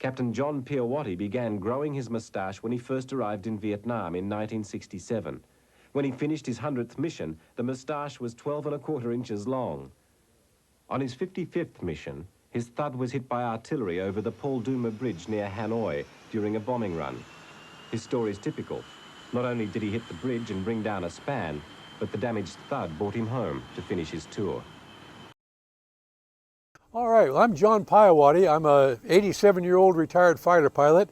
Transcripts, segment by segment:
Captain John Piowaty began growing his moustache when he first arrived in Vietnam in 1967. When he finished his 100th mission, the moustache was 12¼ inches long. On his 55th mission, his thud was hit by artillery over the Paul Duma Bridge near Hanoi during a bombing run. His story is typical. Not only did he hit the bridge and bring down a span, but the damaged thud brought him home to finish his tour. All right, well, I'm John Piowaty. I'm a 87-year-old retired fighter pilot.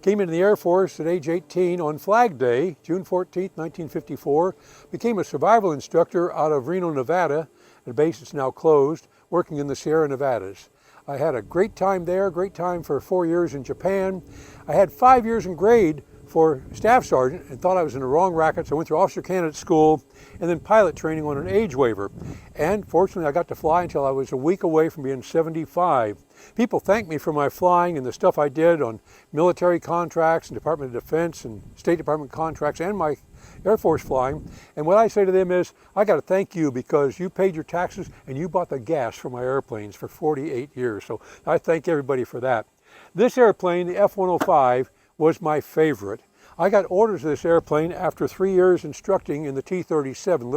Came into the Air Force at age 18 on Flag Day, June 14, 1954. Became a survival instructor out of Reno, Nevada, at a base that's now closed, working in the Sierra Nevadas. I had a great time there, great time for 4 years in Japan. I had 5 years in grade for staff sergeant and thought I was in the wrong racket, so I went through officer candidate school and then pilot training on an age waiver. And fortunately, I got to fly until I was a week away from being 75. People thanked me for my flying and the stuff I did on military contracts and Department of Defense and State Department contracts and my Air Force flying. And what I say to them is, I got to thank you because you paid your taxes and you bought the gas for my airplanes for 48 years. So I thank everybody for that. This airplane, the F-105, was my favorite. I got orders of this airplane after 3 years instructing in the T-37,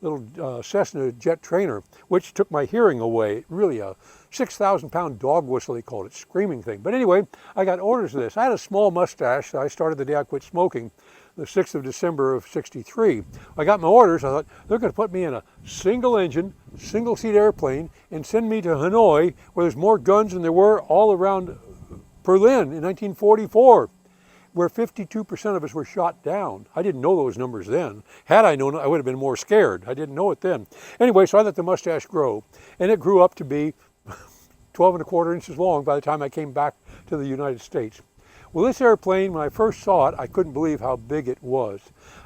little Cessna jet trainer, which took my hearing away. Really a 6,000-pound dog whistle, they called it, screaming thing. But anyway, I got orders of this. I had a small mustache that I started the day I quit smoking, the 6th of December of '63. I got my orders. I thought, they're going to put me in a single-engine, single-seat airplane and send me to Hanoi, where there's more guns than there were all around Berlin in 1944, where 52% of us were shot down. I didn't know those numbers then. Had I known it, I would have been more scared. I didn't know it then. Anyway, so I let the mustache grow, and it grew up to be 12¼ inches long by the time I came back to the United States. Well, this airplane, when I first saw it, I couldn't believe how big it was.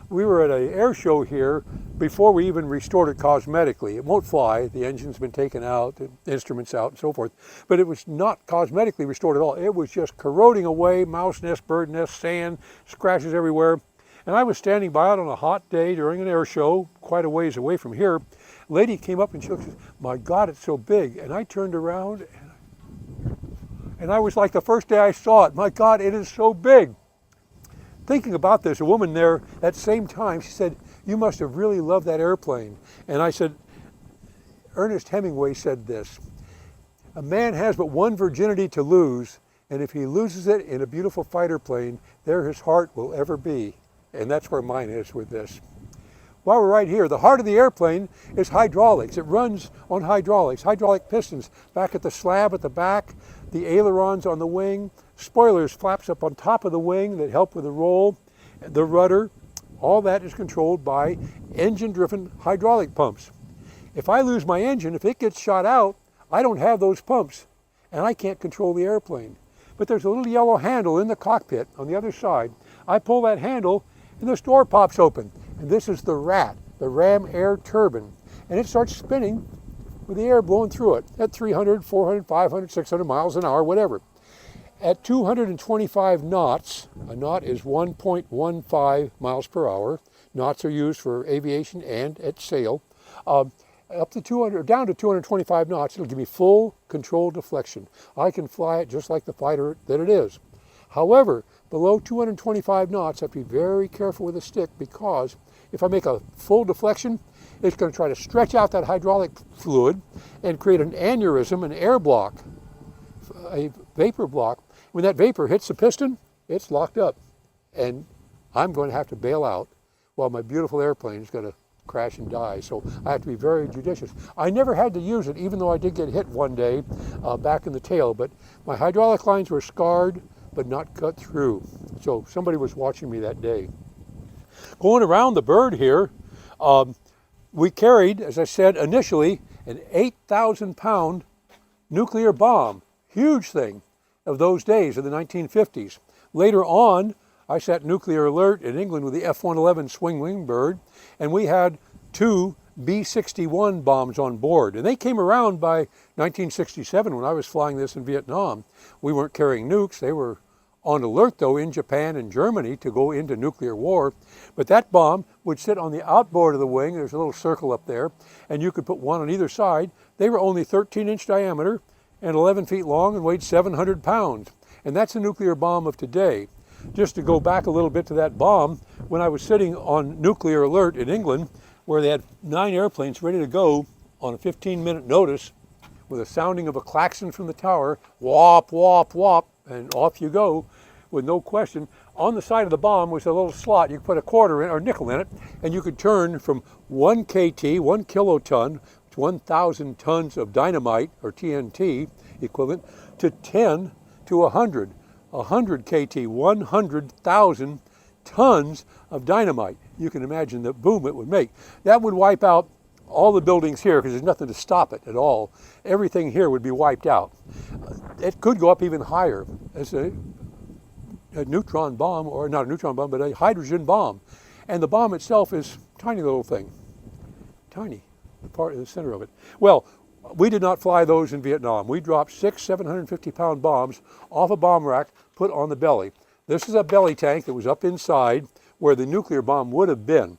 We were at an air show here before we even restored it cosmetically. It won't fly. The engine's been taken out, the instruments out, and so forth. But it was not cosmetically restored at all. It was just corroding away, mouse nest, bird nest, sand, scratches everywhere. And I was standing by it on a hot day during an air show, quite a ways away from here. A lady came up and she said, "My God, it's so big." And I turned around and I was like the first day I saw it, "My God, it is so big." Thinking about this, a woman there at the same time, she said, "You must have really loved that airplane." And I said, Ernest Hemingway said this, "A man has but one virginity to lose, and if he loses it in a beautiful fighter plane, there his heart will ever be." And that's where mine is with this. While we're right here, the heart of the airplane is hydraulics. It runs on hydraulics, hydraulic pistons back at the slab at the back, the ailerons on the wing, spoilers, flaps up on top of the wing that help with the roll, the rudder. All that is controlled by engine-driven hydraulic pumps. If I lose my engine, if it gets shot out, I don't have those pumps and I can't control the airplane. But there's a little yellow handle in the cockpit on the other side. I pull that handle and this door pops open. And this is the RAT, the Ram Air Turbine. And it starts spinning with the air blowing through it at 300, 400, 500, 600 miles an hour, whatever. At 225 knots, a knot is 1.15 miles per hour. Knots are used for aviation and at sail. Up to 200, down to 225 knots, it'll give me full control deflection. I can fly it just like the fighter that it is. However, below 225 knots, I have to be very careful with the stick because if I make a full deflection, it's going to try to stretch out that hydraulic fluid and create an aneurysm, an air block, a vapor block. When that vapor hits the piston, it's locked up. And I'm going to have to bail out while my beautiful airplane is going to crash and die. So I have to be very judicious. I never had to use it, even though I did get hit one day back in the tail. But my hydraulic lines were scarred, but not cut through. So somebody was watching me that day. Going around the bird here, we carried, as I said initially, an 8,000-pound nuclear bomb. Huge thing of those days of the 1950s. Later on, I sat nuclear alert in England with the F-111 swing wing bird, and we had 2 B-61 bombs on board. And they came around by 1967 when I was flying this in Vietnam. We weren't carrying nukes. They were on alert, though, in Japan and Germany to go into nuclear war. But that bomb would sit on the outboard of the wing. There's a little circle up there, and you could put one on either side. They were only 13-inch diameter and 11 feet long and weighed 700 pounds. And that's a nuclear bomb of today. Just to go back a little bit to that bomb, when I was sitting on nuclear alert in England, where they had 9 airplanes ready to go on a 15-minute notice, with a sounding of a klaxon from the tower, whop, whop, whop, and off you go with no question. On the side of the bomb was a little slot. You could put a quarter in, or nickel in it, and you could turn from 1 KT, 1 kiloton, 1,000 tons of dynamite, or TNT equivalent, to 10 to 100. 100 KT, 100,000 tons of dynamite. You can imagine the boom it would make. That would wipe out all the buildings here because there's nothing to stop it at all. Everything here would be wiped out. It could go up even higher as a neutron bomb, or not a neutron bomb, but a hydrogen bomb. And the bomb itself is a tiny little thing. Tiny, the part in the center of it. Well, we did not fly those in Vietnam. We dropped 6 750-pound bombs off a bomb rack, put on the belly. This is a belly tank that was up inside where the nuclear bomb would have been.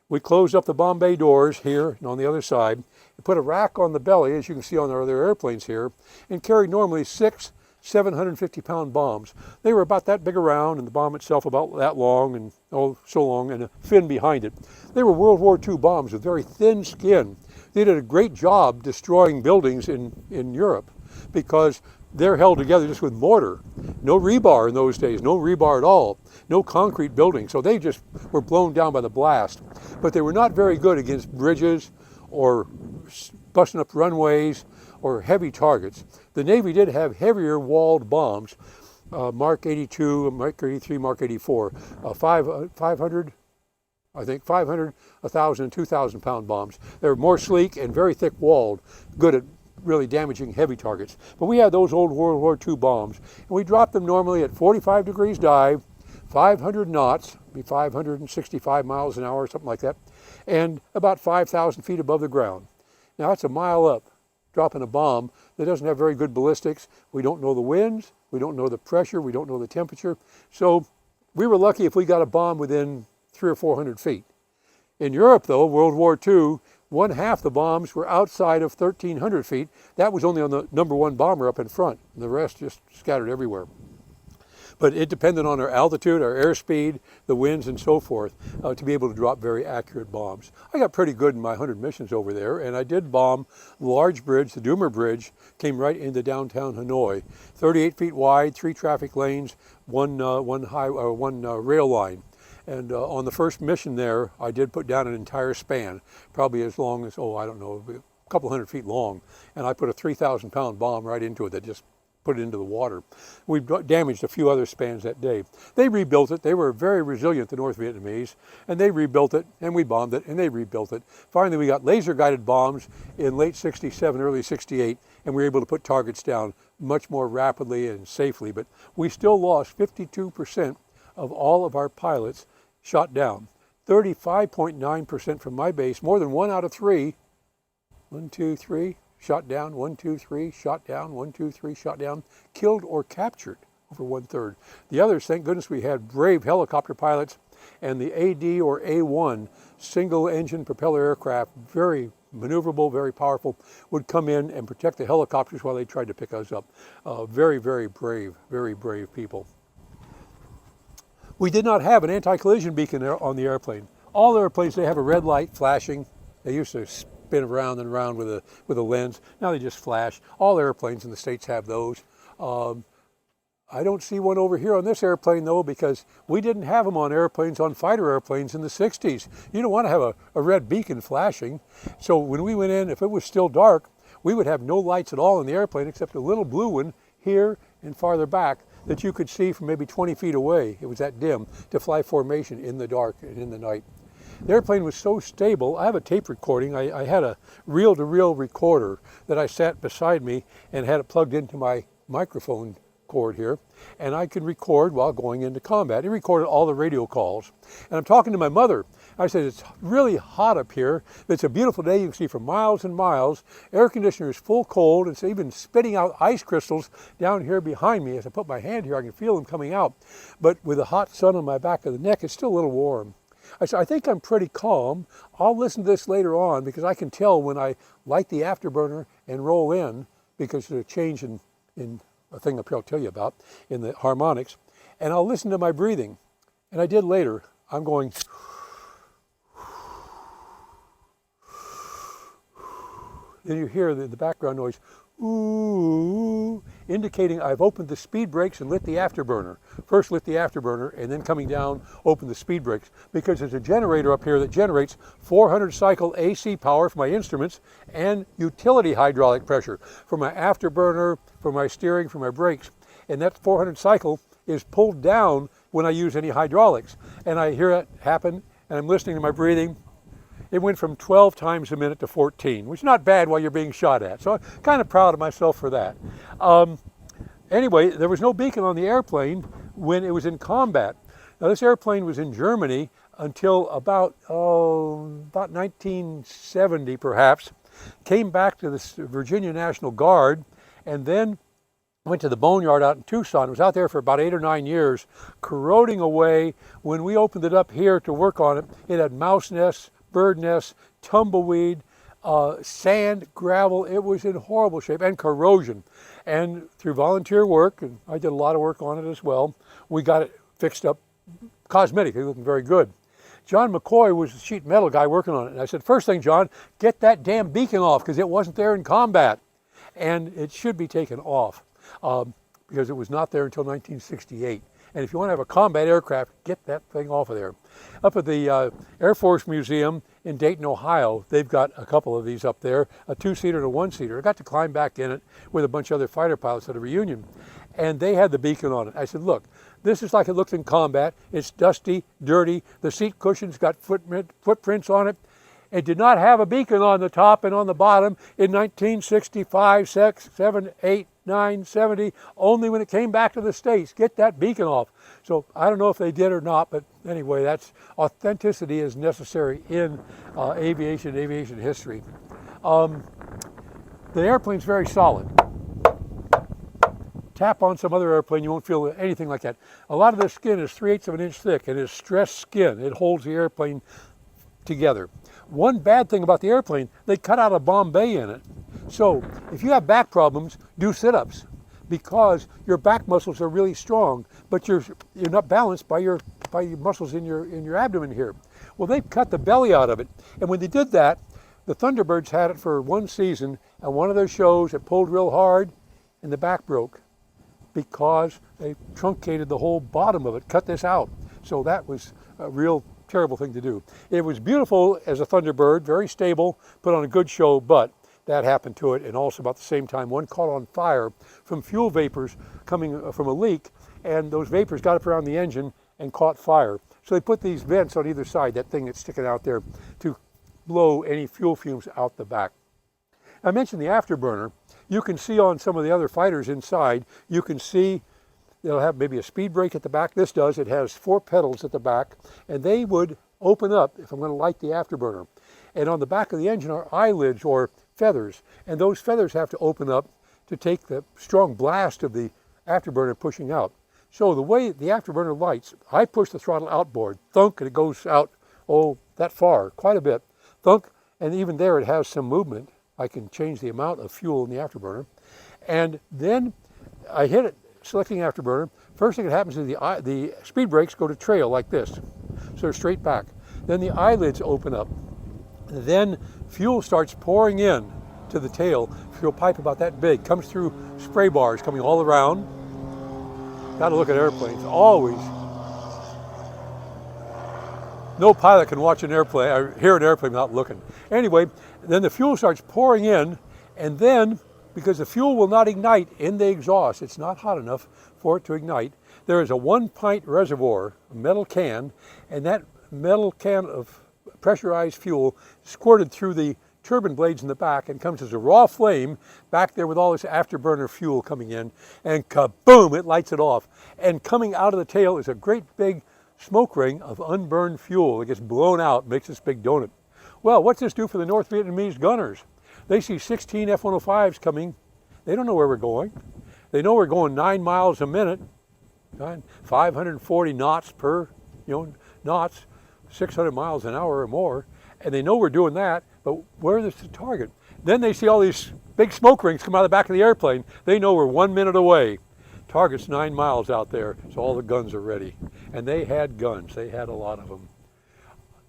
We closed up the bomb bay doors here and on the other side, and put a rack on the belly, as you can see on our other airplanes here, and carried normally 6 750-pound bombs. They were about that big around, and the bomb itself about that long, and oh, so long, and a fin behind it. They were World War II bombs with very thin skin. They did a great job destroying buildings in Europe because they're held together just with mortar. No rebar in those days, no rebar at all, no concrete buildings. So they just were blown down by the blast. But they were not very good against bridges or busting up runways or heavy targets. The Navy did have heavier walled bombs, Mark 82, Mark 83, Mark 84, 500, I think 500, 1,000, and 2,000 pound bombs. They were more sleek and very thick walled, good at really damaging heavy targets. But we had those old World War II bombs, and we dropped them normally at 45 degrees dive, 500 knots, be 565 miles an hour, something like that, and about 5,000 feet above the ground. Now that's a mile up, dropping a bomb that doesn't have very good ballistics. We don't know the winds, we don't know the pressure, we don't know the temperature. So we were lucky if we got a bomb within 300 or 400 feet. In Europe though, World War II, 1/2 the bombs were outside of 1,300 feet. That was only on the #1 bomber up in front, and the rest just scattered everywhere. But it depended on our altitude, our airspeed, the winds, and so forth, to be able to drop very accurate bombs. I got pretty good in my 100 missions over there, and I did bomb the large bridge, the Doomer Bridge, came right into downtown Hanoi. 38 feet wide, 3 traffic lanes, one rail line. And on the first mission there, I did put down an entire span, probably as long as, I don't know, a couple hundred feet long. And I put a 3,000-pound bomb right into it that just put it into the water. We damaged a few other spans that day. They rebuilt it. They were very resilient, the North Vietnamese, and they rebuilt it, and we bombed it, and they rebuilt it. Finally, we got laser-guided bombs in late 67, early 68, and we were able to put targets down much more rapidly and safely. But we still lost 52% of all of our pilots shot down. 35.9% from my base, more than 1 out of 3. 1, 2, 3. Shot down, 1, 2, 3, shot down, 1, 2, 3, shot down, killed or captured, over 1/3. The others, thank goodness we had brave helicopter pilots, and the AD or A1, single engine propeller aircraft, very maneuverable, very powerful, would come in and protect the helicopters while they tried to pick us up. Very, very brave people. We did not have an anti-collision beacon on the airplane. All airplanes, they have a red light flashing. They used to spin around and around with a lens. Now they just flash. All airplanes in the States have those. I don't see one over here on this airplane though, because we didn't have them on airplanes, on fighter airplanes in the 60s. You don't want to have a red beacon flashing. So when we went in, if it was still dark, we would have no lights at all in the airplane except a little blue one here and farther back that you could see from maybe 20 feet away. It was that dim to fly formation in the dark and in the night. The airplane was so stable. I have a tape recording. I had a reel-to-reel recorder that I sat beside me and had it plugged into my microphone cord here, and I could record while going into combat. It recorded all the radio calls. And I'm talking to my mother. I said, it's really hot up here. It's a beautiful day. You can see for miles and miles. Air conditioner is full cold. It's even spitting out ice crystals down here behind me. As I put my hand here, I can feel them coming out. But with the hot sun on my back of the neck, it's still a little warm. I said, I think I'm pretty calm. I'll listen to this later on because I can tell when I light the afterburner and roll in because there's a change in a thing I'll tell you about in the harmonics, and I'll listen to my breathing. And I did later. I'm going, then you hear the background noise, ooh, indicating I've opened the speed brakes and lit the afterburner. First lit the afterburner and then coming down, open the speed brakes, because there's a generator up here that generates 400 cycle AC power for my instruments and utility hydraulic pressure for my afterburner, for my steering, for my brakes. And that 400 cycle is pulled down when I use any hydraulics. And I hear it happen, and I'm listening to my breathing. It went from 12 times a minute to 14, which is not bad while you're being shot at. So I'm kind of proud of myself for that. Anyway, there was no beacon on the airplane when it was in combat. Now, this airplane was in Germany until about 1970 perhaps. Came back to the Virginia National Guard, and then went to the boneyard out in Tucson. It was out there for about 8 or 9 years, corroding away. When we opened it up here to work on it, it had mouse nests, bird nests, tumbleweed, sand, gravel. It was in horrible shape, and corrosion. And through volunteer work, and I did a lot of work on it as well, we got it fixed up cosmetically, looking very good. John McCoy was the sheet metal guy working on it. And I said, first thing, John, get that damn beacon off, because it wasn't there in combat. And it should be taken off. Because it was not there until 1968. And if you want to have a combat aircraft, get that thing off of there. Up at the Air Force Museum in Dayton, Ohio, they've got a couple of these up there, a 2-seater and a 1-seater. I got to climb back in it with a bunch of other fighter pilots at a reunion. And they had the beacon on it. I said, look, this is like it looked in combat. It's dusty, dirty. The seat cushion's got footprints on it. It did not have a beacon on the top and on the bottom in 1965, 6, 7, 8, 9, 70, only when it came back to the States. Get that beacon off. So I don't know if they did or not, but anyway, that's authenticity is necessary in aviation history. The airplane's very solid. Tap on some other airplane, you won't feel anything like that. A lot of the skin is 3/8 of an inch thick, and it's stressed skin. It holds the airplane together. One bad thing about the airplane, they cut out a Bombay in it. So if you have back problems, do sit-ups, because your back muscles are really strong, but you're not balanced by your muscles in your abdomen here. Well, they cut the belly out of it, and when they did that, the Thunderbirds had it for one season, and one of their shows, it pulled real hard, and the back broke because they truncated the whole bottom of it, cut this out. So that was a real terrible thing to do. It was beautiful as a Thunderbird, very stable, put on a good show, but that happened to it. And also about the same time, one caught on fire from fuel vapors coming from a leak, and those vapors got up around the engine and caught fire. So they put these vents on either side, that thing that's sticking out there, to blow any fuel fumes out the back. I mentioned the afterburner. You can see on some of the other fighters inside, you can see they'll have maybe a speed brake at the back. This does. It has 4 pedals at the back, and they would open up if I'm going to light the afterburner. And on the back of the engine are eyelids or feathers, and those feathers have to open up to take the strong blast of the afterburner pushing out. So the way the afterburner lights, I push the throttle outboard, thunk, and it goes out, that far, quite a bit, thunk, and even there it has some movement. I can change the amount of fuel in the afterburner. And then I hit it, selecting afterburner. First thing that happens is the speed brakes go to trail like this. So they're straight back. Then the eyelids open up. Then fuel starts pouring in to the tail. Fuel pipe about that big, comes through spray bars coming all around. Got to look at airplanes, always. No pilot can watch an airplane, or hear an airplane without looking. Anyway, then the fuel starts pouring in, and then, because the fuel will not ignite in the exhaust, it's not hot enough for it to ignite, there is a 1-pint reservoir, a metal can, and that metal can of pressurized fuel squirted through the turbine blades in the back and comes as a raw flame back there with all this afterburner fuel coming in, and kaboom, it lights it off. And coming out of the tail is a great big smoke ring of unburned fuel. It gets blown out, makes this big donut. Well, what's this do for the North Vietnamese gunners? They see 16 F-105s coming. They don't know where we're going. They know we're going 9 miles a minute, 540 knots per, knots, 600 miles an hour or more. And they know we're doing that, but where is the target? Then they see all these big smoke rings come out of the back of the airplane. They know we're 1 minute away. Target's 9 miles out there, so all the guns are ready. And they had guns. They had a lot of them.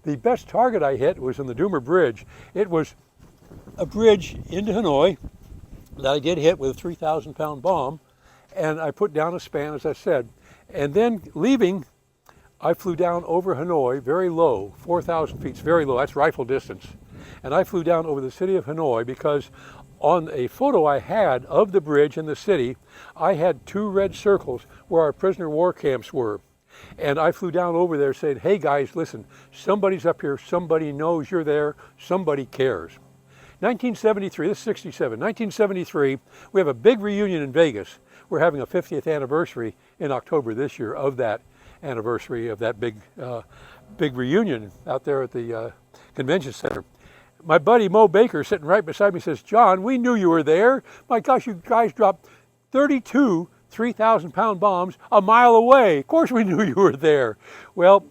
The best target I hit was in the Doomer Bridge. It was a bridge into Hanoi that I did hit with a 3,000-pound bomb, and I put down a span, as I said. And then leaving, I flew down over Hanoi, very low, 4,000 feet, very low, that's rifle distance. And I flew down over the city of Hanoi because on a photo I had of the bridge in the city, I had 2 red circles where our prisoner war camps were. And I flew down over there saying, hey guys, listen, somebody's up here, somebody knows you're there, somebody cares. 1973, this is 67, 1973, we have a big reunion in Vegas. We're having a 50th anniversary in October this year of that anniversary of that big reunion out there at the convention center. My buddy Mo Baker sitting right beside me says, John, we knew you were there. My gosh, you guys dropped 32 3,000-pound bombs a mile away. Of course we knew you were there. Well,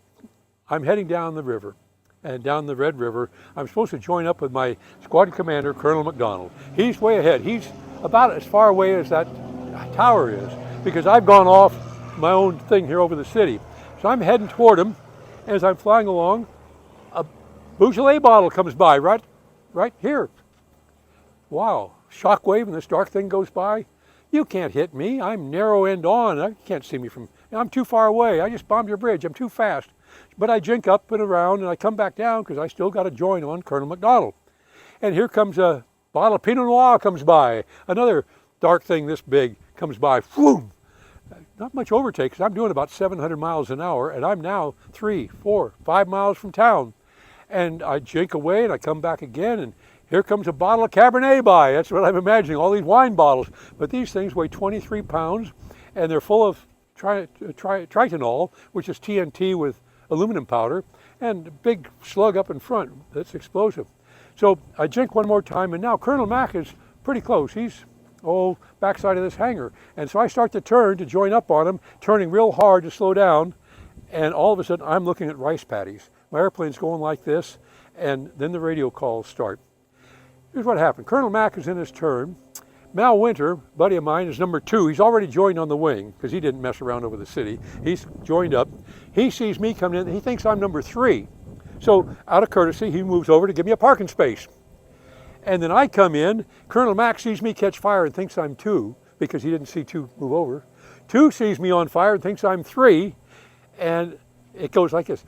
I'm heading down the river, and down the Red River. I'm supposed to join up with my squadron commander, Colonel McDonald. He's way ahead. He's about as far away as that tower is, because I've gone off my own thing here over the city. So I'm heading toward him. As I'm flying along, a Beaujolais bottle comes by right here. Wow, shockwave, and this dark thing goes by. You can't hit me. I'm narrow end on. You can't see me from, I'm too far away. I just bombed your bridge. I'm too fast. But I jink up and around and I come back down because I still got to join on Colonel McDonald. And here comes a bottle of Pinot Noir comes by. Another dark thing this big comes by. Boom! Not much overtake because I'm doing about 700 miles an hour and I'm now 3, 4, 5 miles from town. And I jink away and I come back again, and here comes a bottle of Cabernet by. That's what I'm imagining, all these wine bottles. But these things weigh 23 pounds and they're full of tritonol, which is TNT with aluminum powder, and a big slug up in front that's explosive. So I jink one more time, and now Colonel Mack is pretty close. He's backside of this hangar. And so I start to turn to join up on him, turning real hard to slow down, and all of a sudden I'm looking at rice paddies. My airplane's going like this, and then the radio calls start. Here's what happened. Colonel Mack is in his turn. Mal Winter, buddy of mine, is number 2. He's already joined on the wing because he didn't mess around over the city. He's joined up. He sees me coming in. He thinks I'm number 3. So out of courtesy, he moves over to give me a parking space. And then I come in. Colonel Mack sees me catch fire and thinks I'm 2 because he didn't see 2 move over. 2 sees me on fire and thinks I'm 3. And it goes like this.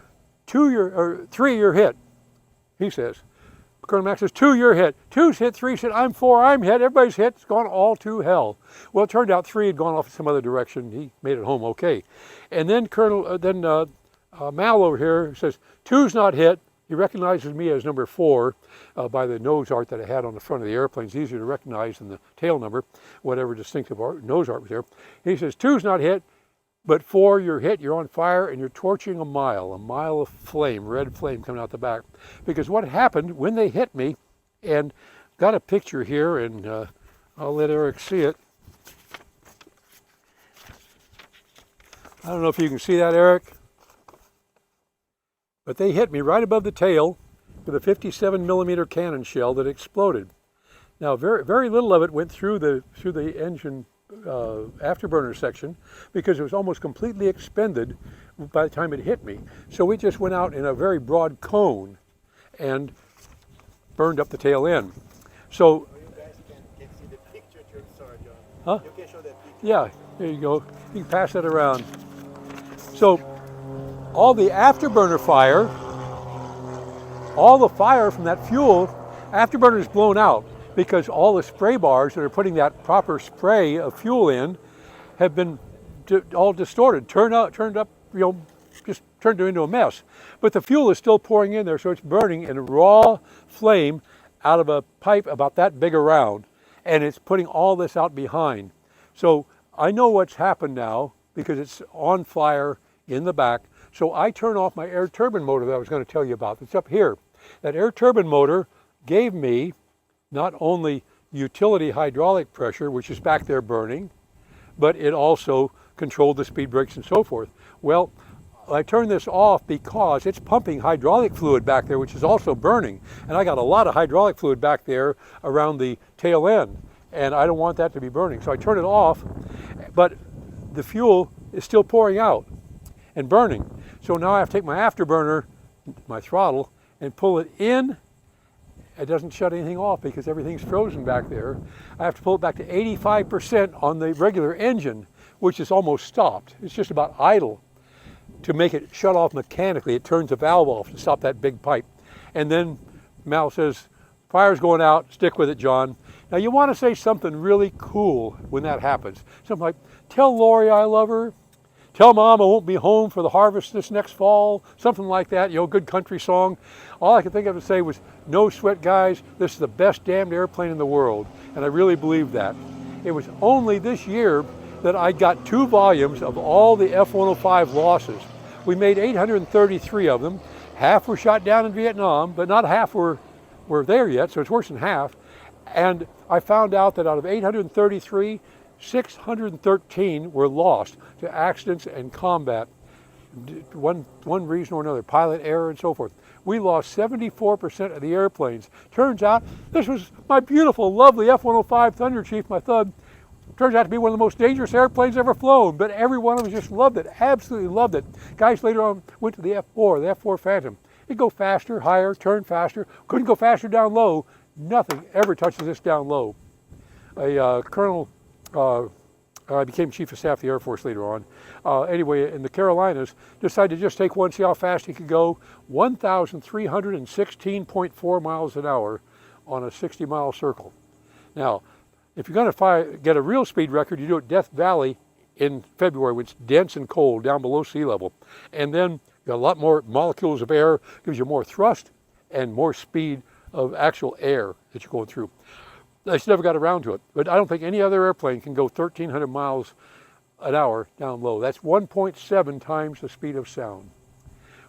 3, you're hit, he says. Colonel Mack says, 2, you're hit. 2's hit, 3's hit, I'm 4, I'm hit, everybody's hit, it's gone all to hell. Well, it turned out 3 had gone off in some other direction. He made it home okay. And then Mal over here says, 2's not hit. He recognizes me as number 4 by the nose art that I had on the front of the airplane. It's easier to recognize than the tail number, whatever distinctive nose art was there. He says, 2's not hit. But 4, you're hit, you're on fire, and you're torching a mile of flame, red flame coming out the back. Because what happened when they hit me, and got a picture here, and I'll let Eric see it. I don't know if you can see that, Eric. But they hit me right above the tail with a 57 millimeter cannon shell that exploded. Now, very, very little of it went through the engine afterburner section because it was almost completely expended by the time it hit me. So it just went out in a very broad cone and burned up the tail end. So you guys can see the picture to Sergeant. Huh? You can show that picture. Yeah, there you go. You can pass that around. So all the afterburner fire, all the fire from that fuel, afterburner is blown out, because all the spray bars that are putting that proper spray of fuel in have been all distorted, turned up, just turned it into a mess. But the fuel is still pouring in there, so it's burning in a raw flame out of a pipe about that big around, and it's putting all this out behind. So I know what's happened now because it's on fire in the back. So I turn off my air turbine motor that I was going to tell you about. It's up here. That air turbine motor gave me not only utility hydraulic pressure, which is back there burning, but it also controlled the speed brakes and so forth. Well, I turned this off because it's pumping hydraulic fluid back there, which is also burning. And I got a lot of hydraulic fluid back there around the tail end, and I don't want that to be burning. So I turn it off, but the fuel is still pouring out and burning. So now I have to take my afterburner, my throttle, and pull it in. It doesn't shut anything off because everything's frozen back there. I have to pull it back to 85% on the regular engine, which is almost stopped. It's just about idle. To make it shut off mechanically, it turns the valve off to stop that big pipe. And then Mal says, fire's going out, stick with it, John. Now you want to say something really cool when that happens. Something like, tell Lori I love her. Tell Mom I won't be home for the harvest this next fall. Something like that, you know, good country song. All I could think of to say was, no sweat, guys. This is the best damned airplane in the world. And I really believe that. It was only this year that I got 2 volumes of all the F-105 losses. We made 833 of them. Half were shot down in Vietnam, but not half were there yet, so it's worse than half. And I found out that out of 833, 613 were lost to accidents and combat. One reason or another, pilot error and so forth. We lost 74% of the airplanes. Turns out this was my beautiful, lovely F-105 Thunder Chief, my Thud. Turns out to be one of the most dangerous airplanes ever flown, but every one of us just loved it, absolutely loved it. Guys later on went to the F-4, the F-4 Phantom. It'd go faster, higher, turn faster, couldn't go faster down low. Nothing ever touches this down low. A colonel, I became Chief of Staff of the Air Force later on. Anyway, in the Carolinas, decided to just take one, see how fast he could go. 1,316.4 miles an hour on a 60-mile circle. Now, if you're going to get a real speed record, you do it at Death Valley in February when it's dense and cold, down below sea level. And then you got a lot more molecules of air, gives you more thrust and more speed of actual air that you're going through. I just never got around to it, but I don't think any other airplane can go 1,300 miles an hour down low. That's 1.7 times the speed of sound.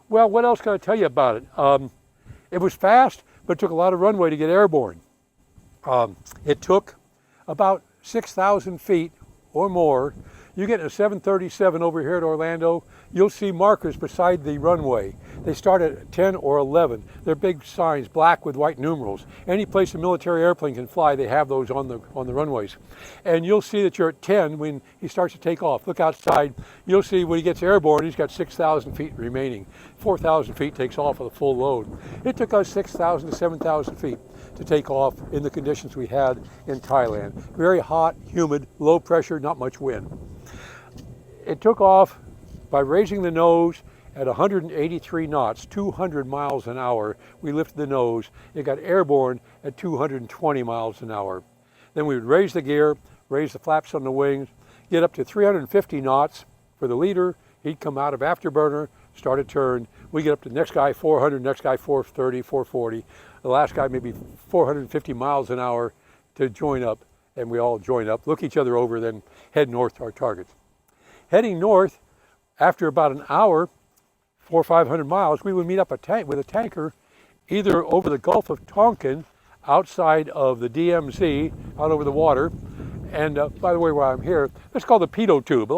Well, what else can I tell you about it? It was fast, but it took a lot of runway to get airborne. It took about 6,000 feet or more. You get a 737 over here at Orlando, you'll see markers beside the runway. They start at 10 or 11. They're big signs, black with white numerals. Any place a military airplane can fly, they have those on the runways. And you'll see that you're at 10 when he starts to take off. Look outside, you'll see when he gets airborne, he's got 6,000 feet remaining. 4,000 feet takes off with a full load. It took us 6,000 to 7,000 feet to take off in the conditions we had in Thailand. Very hot, humid, low pressure, not much wind. It took off by raising the nose at 183 knots, 200 miles an hour. We lifted the nose. It got airborne at 220 miles an hour. Then we would raise the gear, raise the flaps on the wings, get up to 350 knots for the leader. He'd come out of afterburner, start a turn. We get up to the next guy 400, next guy 430, 440. The last guy maybe 450 miles an hour to join up, and we all join up, look each other over, then head north to our targets. Heading north, after about an hour, 400 or 500 miles, we would meet up with a tanker either over the Gulf of Tonkin, outside of the DMZ, out over the water. And by the way, while I'm here, that's called the pitot tube.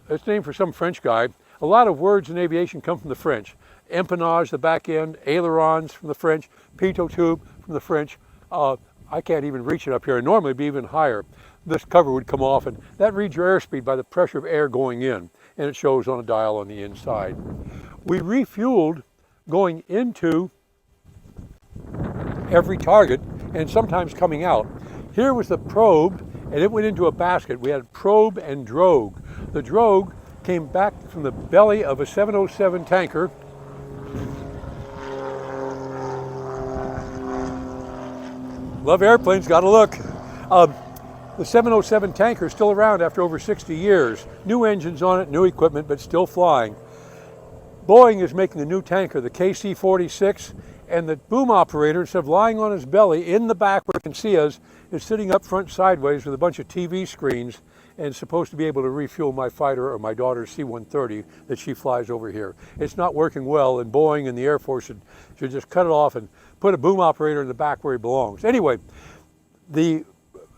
It's named for some French guy. A lot of words in aviation come from the French. Empennage, the back end, ailerons from the French, pitot tube from the French. I can't even reach it up here, and normally it'd be even higher. This cover would come off, and that reads your airspeed by the pressure of air going in, and it shows on a dial on the inside. We refueled going into every target and sometimes coming out. Here was the probe, and it went into a basket. We had probe and drogue. The drogue came back from the belly of a 707 tanker. Love airplanes, gotta look. The 707 tanker is still around after over 60 years. New engines on it, new equipment, but still flying. Boeing is making a new tanker, the KC-46, and the boom operator, instead of lying on his belly in the back where you can see us, is sitting up front sideways with a bunch of TV screens and supposed to be able to refuel my fighter or my daughter's C-130 that she flies over here. It's not working well, and Boeing and the Air Force should just cut it off and put a boom operator in the back where he belongs. Anyway,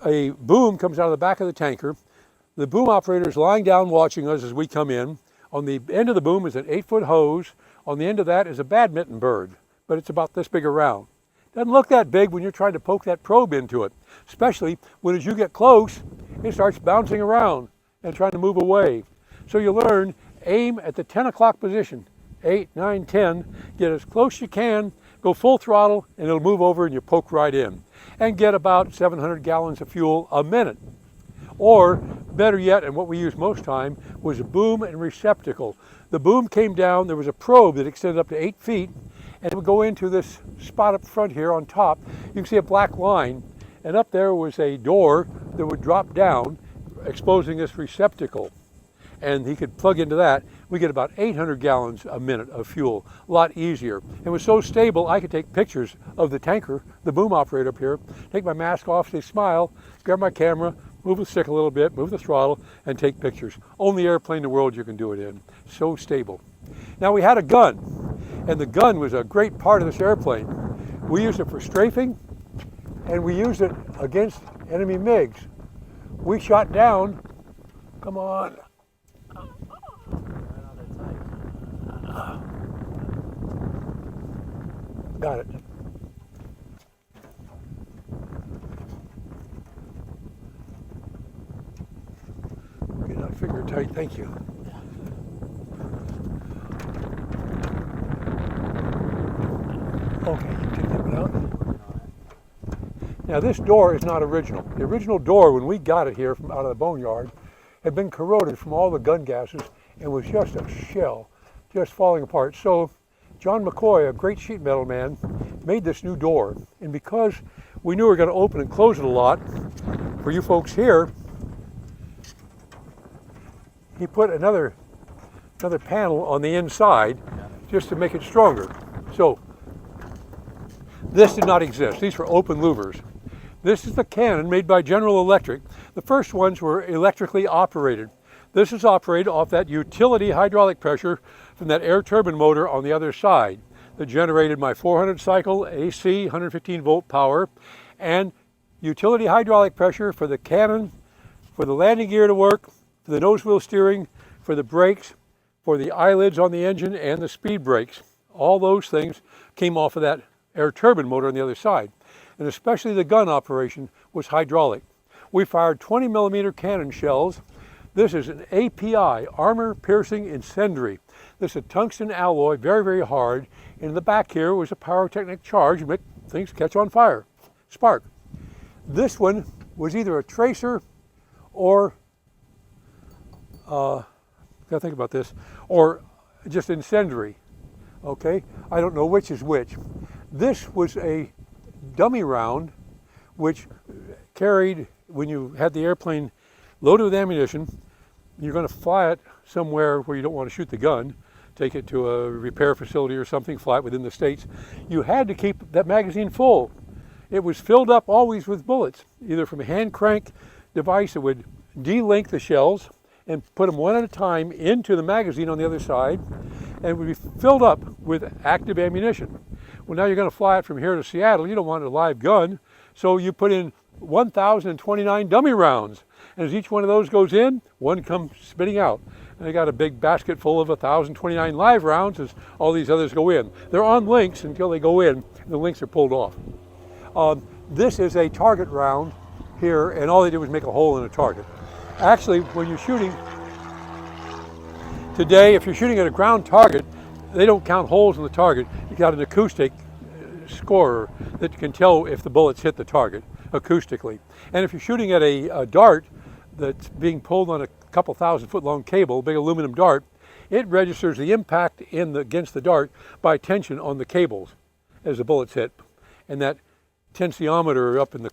a boom comes out of the back of the tanker. The boom operator is lying down watching us as we come in. On the end of the boom is an 8-foot hose. On the end of that is a badminton bird, but it's about this big around. Doesn't look that big when you're trying to poke that probe into it, especially when as you get close, it starts bouncing around and trying to move away. So you learn, aim at the 10 o'clock position, 8, 9, 10, get as close as you can, go full throttle, and it'll move over and you poke right in. And get about 700 gallons of fuel a minute. Or, better yet, and what we used most time, was a boom and receptacle. The boom came down, there was a probe that extended up to 8 feet, and it would go into this spot up front here on top. You can see a black line, and up there was a door that would drop down, exposing this receptacle. And he could plug into that. We get about 800 gallons a minute of fuel, a lot easier. It was so stable, I could take pictures of the tanker, the boom operator up here, take my mask off, say smile, grab my camera, move the stick a little bit, move the throttle, and take pictures. Only airplane in the world you can do it in. So stable. Now we had a gun, and the gun was a great part of this airplane. We used it for strafing, and we used it against enemy MiGs. We shot down, come on. Got it. Get that finger tight, thank you. Okay, take that one out. Now this door is not original. The original door, when we got it here from out of the boneyard, had been corroded from all the gun gases and was just a shell, just falling apart. So John McCoy, a great sheet metal man, made this new door. And because we knew we were going to open and close it a lot, for you folks here, he put another panel on the inside just to make it stronger. So this did not exist. These were open louvers. This is the cannon made by General Electric. The first ones were electrically operated. This is operated off that utility hydraulic pressure from that air turbine motor on the other side that generated my 400 cycle AC 115 volt power, and utility hydraulic pressure for the cannon, for the landing gear to work, for the nose wheel steering, for the brakes, for the eyelids on the engine and the speed brakes. All those things came off of that air turbine motor on the other side. And especially the gun operation was hydraulic. We fired 20 millimeter cannon shells. This is an API, armor piercing incendiary. This is a tungsten alloy, very, very hard. In the back here was a pyrotechnic charge to make things catch on fire, spark. This one was either a tracer or, gotta think about this, or just incendiary, okay? I don't know which is which. This was a dummy round which carried, when you had the airplane loaded with ammunition, you're going to fly it somewhere where you don't want to shoot the gun, take it to a repair facility or something, fly it within the States. You had to keep that magazine full. It was filled up always with bullets, either from a hand crank device that would de-link the shells and put them one at a time into the magazine on the other side, and it would be filled up with active ammunition. Well, now you're going to fly it from here to Seattle. You don't want a live gun, so you put in 1,029 dummy rounds. And as each one of those goes in, one comes spitting out. And they got a big basket full of 1,029 live rounds as all these others go in. They're on links until they go in, and the links are pulled off. This is a target round here, and all they did was make a hole in a target. Actually, when you're shooting today, if you're shooting at a ground target, they don't count holes in the target. You got an acoustic scorer that can tell if the bullets hit the target acoustically. And if you're shooting at a dart that's being pulled on a couple 1,000-foot long cable, a big aluminum dart, it registers the impact against the dart by tension on the cables as the bullets hit. And that tensiometer up in the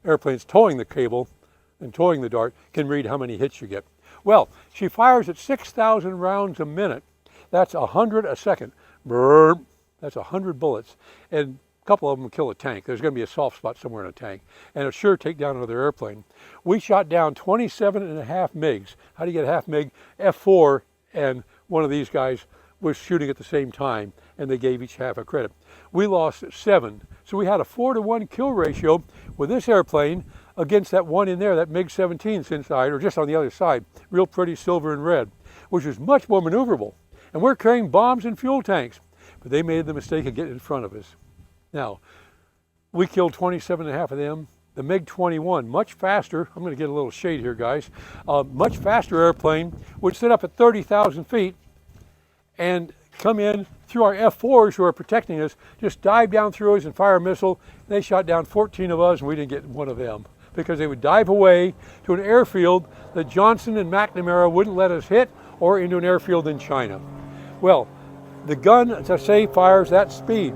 airplanes towing the cable and towing the dart can read how many hits you get. Well, she fires at 6,000 rounds a minute. That's 100 a second. Brrr. That's 100 bullets. And a couple of them will kill a tank. There's going to be a soft spot somewhere in a tank. And it'll sure take down another airplane. We shot down 27.5 MiGs. How do you get a half MiG? F4 and one of these guys was shooting at the same time, and they gave each half a credit. We lost 7. So we had a 4-to-1 kill ratio with this airplane against that one in there, that MiG-17 inside, or just on the other side. Real pretty silver and red. which was much more maneuverable. And we're carrying bombs and fuel tanks. But they made the mistake of getting in front of us. Now, we killed 27 and a half of them. The MiG-21, much faster, I'm going to get a little shade here, guys, much faster airplane, would sit up at 30,000 feet and come in through our F-4s who are protecting us, just dive down through us and fire a missile. They shot down 14 of us and we didn't get one of them because they would dive away to an airfield that Johnson and McNamara wouldn't let us hit, or into an airfield in China. Well, the gun, as I say, fires that speed.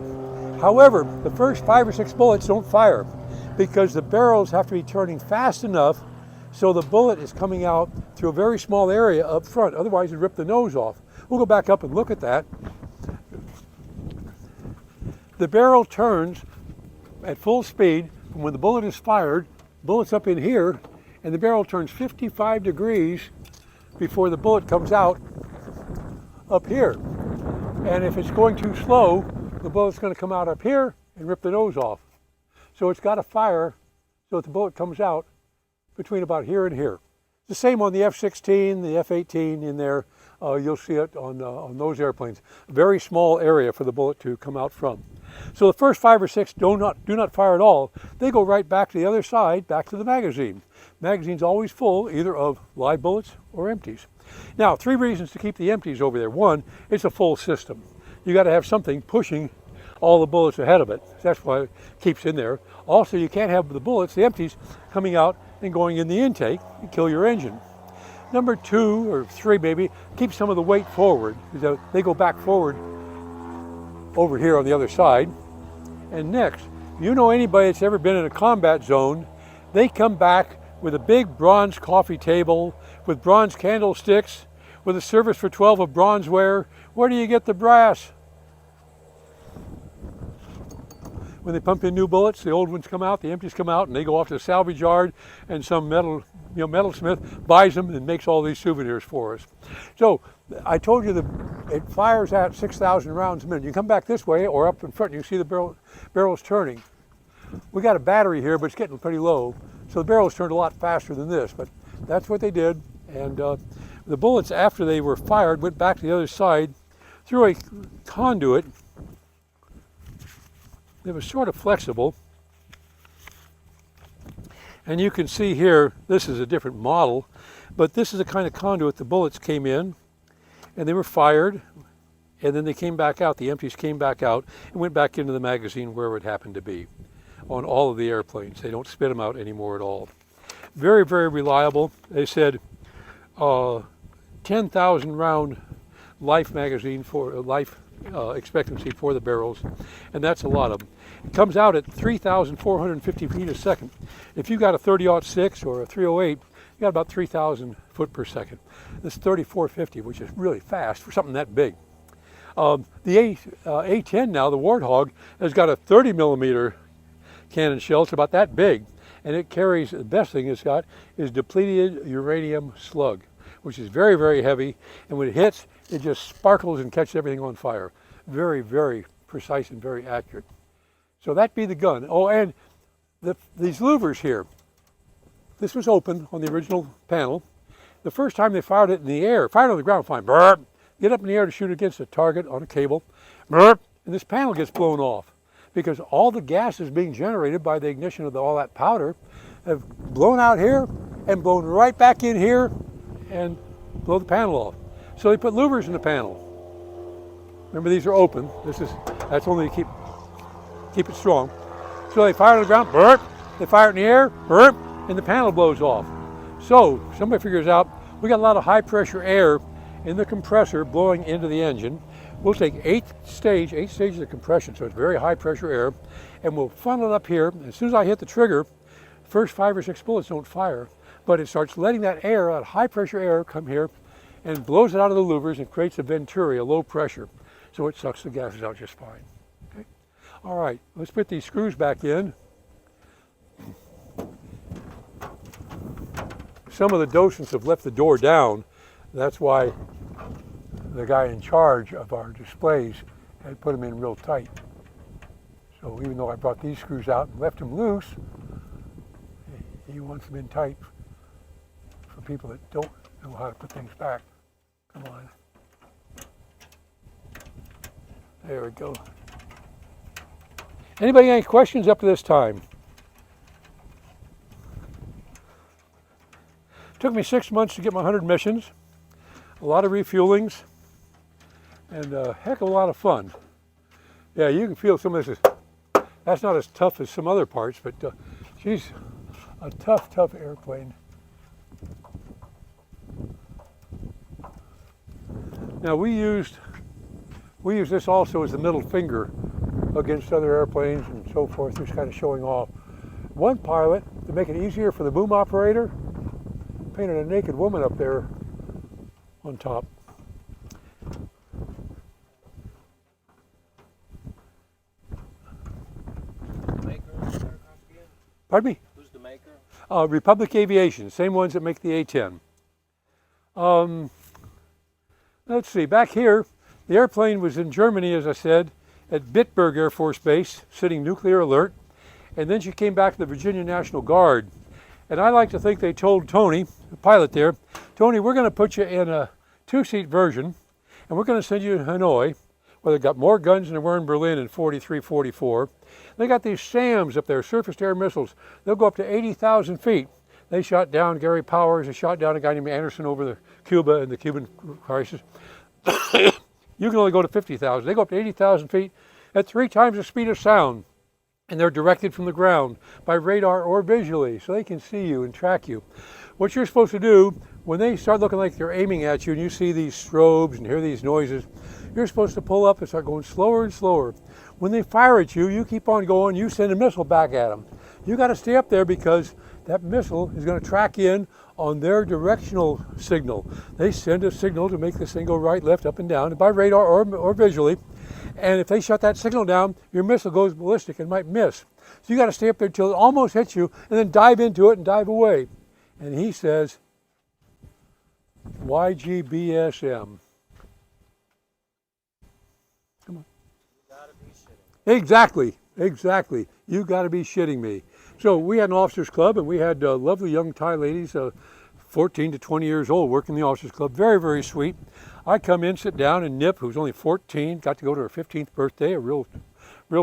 However, the first 5 or 6 bullets don't fire because the barrels have to be turning fast enough so the bullet is coming out through a very small area up front. Otherwise, it'd rip the nose off. We'll go back up and look at that. The barrel turns at full speed from when the bullet is fired. Bullet's up in here, and the barrel turns 55 degrees before the bullet comes out up here. And if it's going too slow, the bullet's going to come out up here and rip the nose off. So it's got to fire so that the bullet comes out between about here and here. The same on the F-16, the F-18 in there. You'll see it on those airplanes. A very small area for the bullet to come out from. So the first 5 or 6 do not fire at all. They go right back to the other side, back to the magazine. Magazine's always full, either of live bullets or empties. Now, 3 reasons to keep the empties over there. 1, it's a full system. You got to have something pushing all the bullets ahead of it. That's why it keeps in there. Also, you can't have the bullets, the empties, coming out and going in the intake and kill your engine. Number 2 or 3 maybe, keep some of the weight forward. They go back forward over here on the other side. And next, you know anybody that's ever been in a combat zone, they come back with a big bronze coffee table, with bronze candlesticks, with a service for 12 of bronzeware. Where do you get the brass? When they pump in new bullets, the old ones come out, the empties come out, and they go off to the salvage yard, and some metalsmith buys them and makes all these souvenirs for us. So I told you that it fires at 6,000 rounds a minute. You come back this way or up in front, and you see the barrels turning. We got a battery here, but it's getting pretty low, so the barrels turned a lot faster than this, but that's what they did. And the bullets, after they were fired, went back to the other side through a conduit that was sort of flexible. And you can see here, this is a different model, but this is the kind of conduit the bullets came in, and they were fired, and then they came back out. The empties came back out and went back into the magazine wherever it happened to be on all of the airplanes. They don't spit them out anymore at all. Very, very reliable. They said 10,000 round life magazine for life expectancy for the barrels, and that's a lot of them. It comes out at 3,450 feet a second. If you've got a 30-06 or a 308, you got about 3,000 foot per second. This 3450, which is really fast for something that big. The A-10 now, the Warthog, has got a 30 millimeter cannon shell. It's about that big, and it carries, the best thing it's got is depleted uranium slug, which is very, very heavy, and when it hits, it just sparkles and catches everything on fire. Very, very precise and very accurate. So that'd be the gun. Oh, and these louvers here, this was open on the original panel. The first time they fired it in the air, fired on the ground, fine, burp, get up in the air to shoot against a target on a cable, burp, and this panel gets blown off because all the gases being generated by the ignition of all that powder have blown out here and blown right back in here and blow the panel off. So they put louvers in the panel. Remember, these are open. That's only to keep it strong. So they fire on the ground, burp, they fire it in the air, burp, and the panel blows off. So somebody figures out we got a lot of high pressure air in the compressor blowing into the engine. We'll take 8 stages of compression, so it's very high pressure air, and we'll funnel it up here. As soon as I hit the trigger, the first 5 or 6 bullets don't fire, but it starts letting that air, that high pressure air, come here and blows it out of the louvers and creates a venturi, a low pressure, so it sucks the gases out just fine. Okay? All right, let's put these screws back in. Some of the docents have left the door down. That's why the guy in charge of our displays had put them in real tight. So even though I brought these screws out and left them loose, he wants them in tight for people that don't know how to put things back. Come on. There we go. Anybody got any questions up to this time? Took me 6 months to get my 100 missions, a lot of refuelings, and a heck of a lot of fun. Yeah, you can feel some of this that's not as tough as some other parts, but she's a tough, tough airplane. Now we used this also as the middle finger against other airplanes and so forth, just kind of showing off. One pilot, to make it easier for the boom operator, painted a naked woman up there on top. Pardon me? Who's the maker? Republic Aviation, same ones that make the A-10. Let's see, back here, the airplane was in Germany, as I said, at Bitburg Air Force Base, sitting nuclear alert. And then she came back to the Virginia National Guard. And I like to think they told Tony, the pilot there, Tony, we're going to put you in a 2-seat version, and we're going to send you to Hanoi, where they got more guns than there were in Berlin in 43, 44. They got these SAMs up there, surface-to-air missiles. They'll go up to 80,000 feet. They shot down Gary Powers. They shot down a guy named Anderson over the Cuba and the Cuban crisis. You can only go to 50,000. They go up to 80,000 feet at 3 times the speed of sound. And they're directed from the ground by radar or visually, so they can see you and track you. What you're supposed to do, when they start looking like they're aiming at you and you see these strobes and hear these noises, you're supposed to pull up and start going slower and slower. When they fire at you, you keep on going, you send a missile back at them. You got to stay up there because that missile is going to track in on their directional signal. They send a signal to make this thing go right, left, up and down by radar or visually. And if they shut that signal down, your missile goes ballistic and might miss. So you got to stay up there till it almost hits you and then dive into it and dive away. And he says, YGBSM. Come on. You gotta be shitting. Exactly. You got to be shitting me. So we had an officers club, and we had lovely young Thai ladies, 14 to 20 years old, working the officers club. Very, very sweet. I come in, sit down, and Nip, who's only 14, got to go to her 15th birthday, a real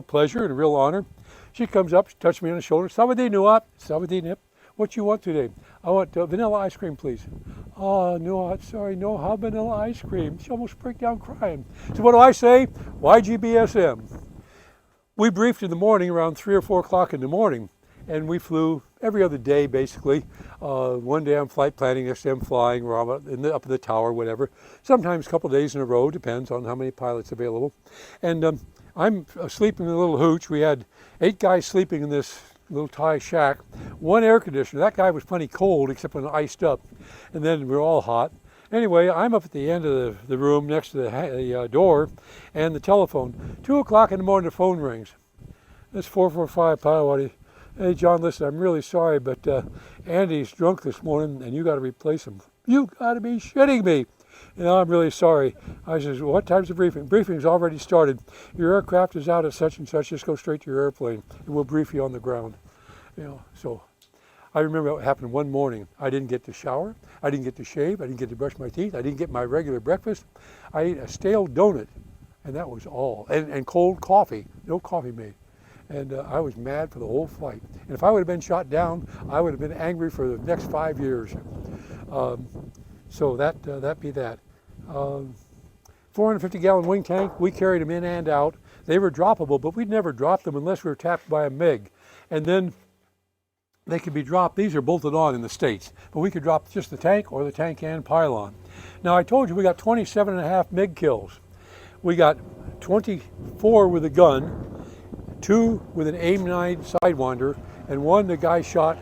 pleasure and a real honor. She comes up, touched me on the shoulder. Savadi Nuat, Savadi Nip, what you want today? I want vanilla ice cream, please. Oh, no, sorry, no, how vanilla ice cream? She almost broke down crying. So what do I say? YGBSM. We briefed in the morning around 3 or 4 o'clock in the morning, and we flew every other day, basically. One day I'm flight planning, next day I'm flying, or I'm up in the tower, whatever. Sometimes a couple of days in a row, depends on how many pilots available. And I'm sleeping in a little hooch. We had 8 guys sleeping in this little Thai shack. 1 air conditioner. That guy was plenty cold, except when iced up. And then we were all hot. Anyway, I'm up at the end of the room next to the door and the telephone. 2 o'clock in the morning, the phone rings. It's 445 Piowaty. Hey, John, listen, I'm really sorry, but Andy's drunk this morning, and you got to replace him. You got to be shitting me. You know, I'm really sorry. I says, well, what time's the briefing? Briefing's already started. Your aircraft is out at such and such. Just go straight to your airplane, and we'll brief you on the ground. You know, so I remember what happened one morning. I didn't get to shower. I didn't get to shave. I didn't get to brush my teeth. I didn't get my regular breakfast. I ate a stale donut, and that was all. And cold coffee. No coffee made. And I was mad for the whole flight. And if I would have been shot down, I would have been angry for the next 5 years. So that be that. 450-gallon wing tank, we carried them in and out. They were droppable, but we'd never drop them unless we were tapped by a MiG. And then they could be dropped. These are bolted on in the States, but we could drop just the tank or the tank and pylon. Now I told you we got 27.5 MiG kills. We got 24 with a gun, 2 with an AIM-9 Sidewinder, and 1 the guy shot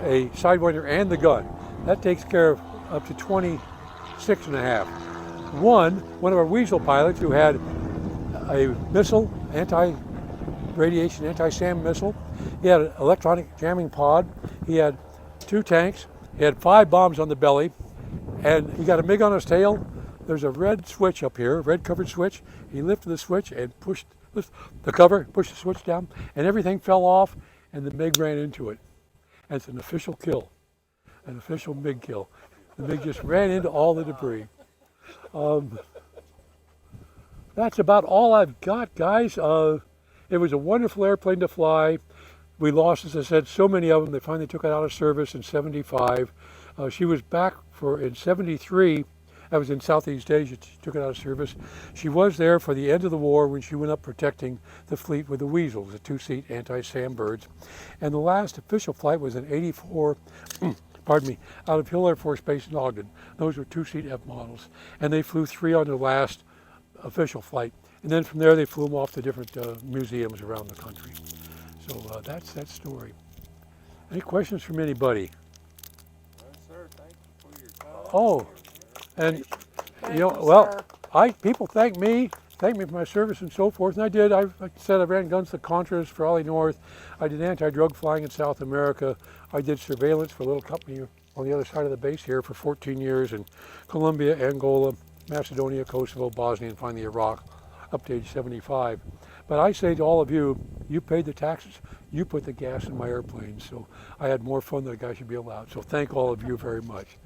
a Sidewinder and the gun. That takes care of up to 26.5. One of our Weasel pilots who had a missile, anti-radiation, anti-SAM missile. He had an electronic jamming pod. He had 2 tanks. He had 5 bombs on the belly, and he got a MiG on his tail. There's a red switch up here, red covered switch. He lifted the switch and pushed the cover, pushed the switch down, and everything fell off, and the MiG ran into it. And it's an official kill, an official MiG kill. The MiG just ran into all the debris. That's about all I've got, guys. It was a wonderful airplane to fly. We lost, as I said, so many of them. They finally took it out of service in '75. She was back in '73. I was in Southeast Asia. She took it out of service. She was there for the end of the war when she went up protecting the fleet with the Weasels, the two-seat anti-SAM birds. And the last official flight was in '84, pardon me, out of Hill Air Force Base in Ogden. Those were two-seat F models. And they flew 3 on their last official flight. And then from there, they flew them off to different museums around the country. So that's that story. Any questions from anybody? Yes, sir. Thank you for your time. Oh, and you know, well, people thank me for my service and so forth, and I did. Like I said, I ran guns to Contras for Ollie North. I did anti-drug flying in South America. I did surveillance for a little company on the other side of the base here for 14 years in Colombia, Angola, Macedonia, Kosovo, Bosnia, and finally Iraq, up to age 75. But I say to all of you, you paid the taxes, you put the gas in my airplane, so I had more fun than a guy should be allowed. So thank all of you very much.